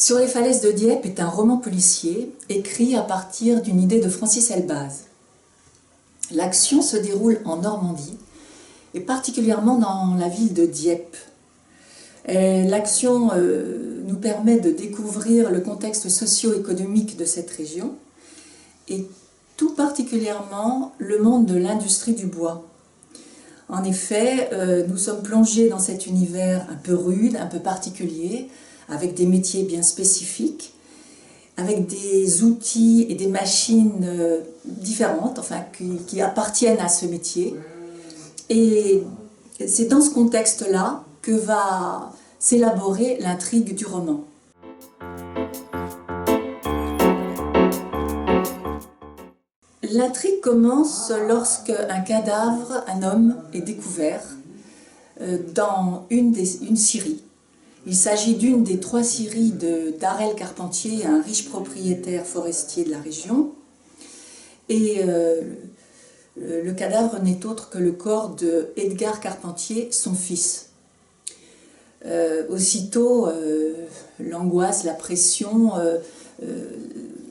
Sur les falaises de Dieppe est un roman policier écrit à partir d'une idée de Francis Elbaz. L'action se déroule en Normandie et particulièrement dans la ville de Dieppe. L'action nous permet de découvrir le contexte socio-économique de cette région et tout particulièrement le monde de l'industrie du bois. En effet, nous sommes plongés dans cet univers un peu rude, un peu particulier, avec des métiers bien spécifiques, avec des outils et des machines différentes, enfin, qui appartiennent à ce métier. Et c'est dans ce contexte-là que va s'élaborer l'intrigue du roman. L'intrigue commence lorsque un cadavre, un homme, est découvert dans une scierie. Il s'agit d'une des 3 scieries d'Arel Carpentier, un riche propriétaire forestier de la région. Et le cadavre n'est autre que le corps de Edgar Carpentier, son fils. Aussitôt, l'angoisse, la pression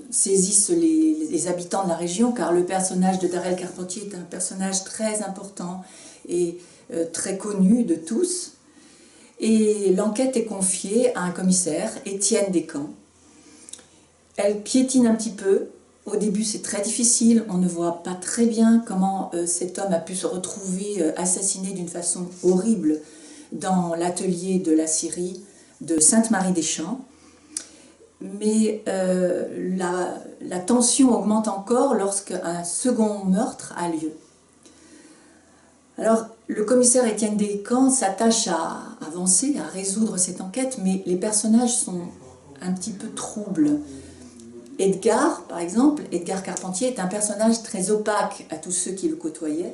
saisissent les habitants de la région, car le personnage de Darel Carpentier est un personnage très important et très connu de tous. Et l'enquête est confiée à un commissaire, Étienne Descamps. Elle piétine un petit peu. Au début, c'est très difficile. On ne voit pas très bien comment cet homme a pu se retrouver assassiné d'une façon horrible dans l'atelier de la scierie de Sainte-Marie-des-Champs. Mais la tension augmente encore lorsqu'un second meurtre a lieu. Alors, le commissaire Étienne Descamps s'attache à avancer, à résoudre cette enquête, mais les personnages sont un petit peu troubles. Edgar, par exemple, Edgar Carpentier est un personnage très opaque à tous ceux qui le côtoyaient.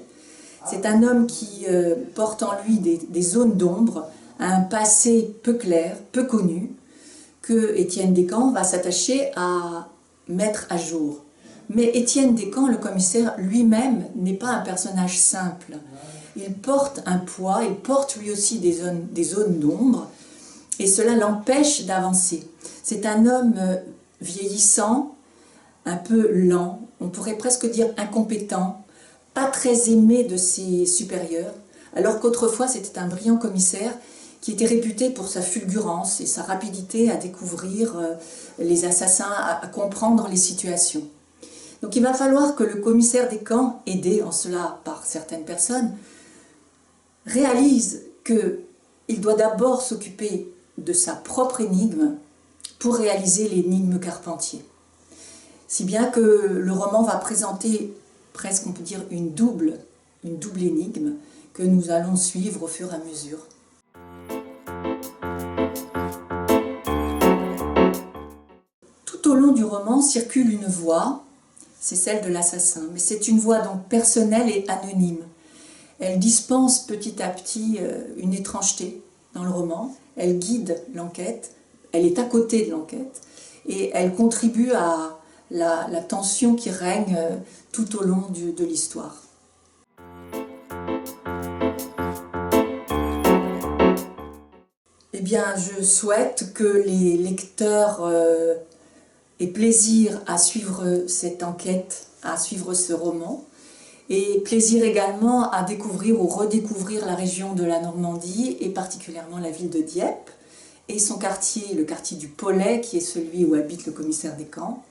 C'est un homme qui porte en lui des zones d'ombre, un passé peu clair, peu connu, que Étienne Descamps va s'attacher à mettre à jour. Mais Étienne Descamps, le commissaire, lui-même n'est pas un personnage simple. Il porte un poids, il porte lui aussi des zones d'ombre, et cela l'empêche d'avancer. C'est un homme vieillissant, un peu lent, on pourrait presque dire incompétent, pas très aimé de ses supérieurs, alors qu'autrefois c'était un brillant commissaire qui était réputé pour sa fulgurance et sa rapidité à découvrir les assassins, à comprendre les situations. Donc il va falloir que le commissaire Descamps, aidé en cela par certaines personnes, réalise qu'il doit d'abord s'occuper de sa propre énigme pour réaliser l'énigme Carpentier. Si bien que le roman va présenter presque, on peut dire, une double énigme que nous allons suivre au fur et à mesure. Tout au long du roman circule une voix, c'est celle de l'assassin, mais c'est une voix donc personnelle et anonyme. Elle dispense petit à petit une étrangeté dans le roman, elle guide l'enquête, elle est à côté de l'enquête et elle contribue à la tension qui règne tout au long de l'histoire. Eh bien, je souhaite que les lecteurs aient plaisir à suivre cette enquête, à suivre ce roman, et plaisir également à découvrir ou redécouvrir la région de la Normandie, et particulièrement la ville de Dieppe, et son quartier, le quartier du Pollet, qui est celui où habite le commissaire Descamps,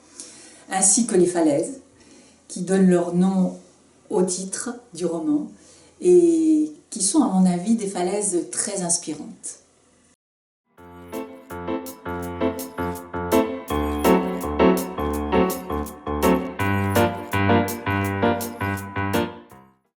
ainsi que les falaises, qui donnent leur nom au titre du roman, et qui sont, à mon avis, des falaises très inspirantes.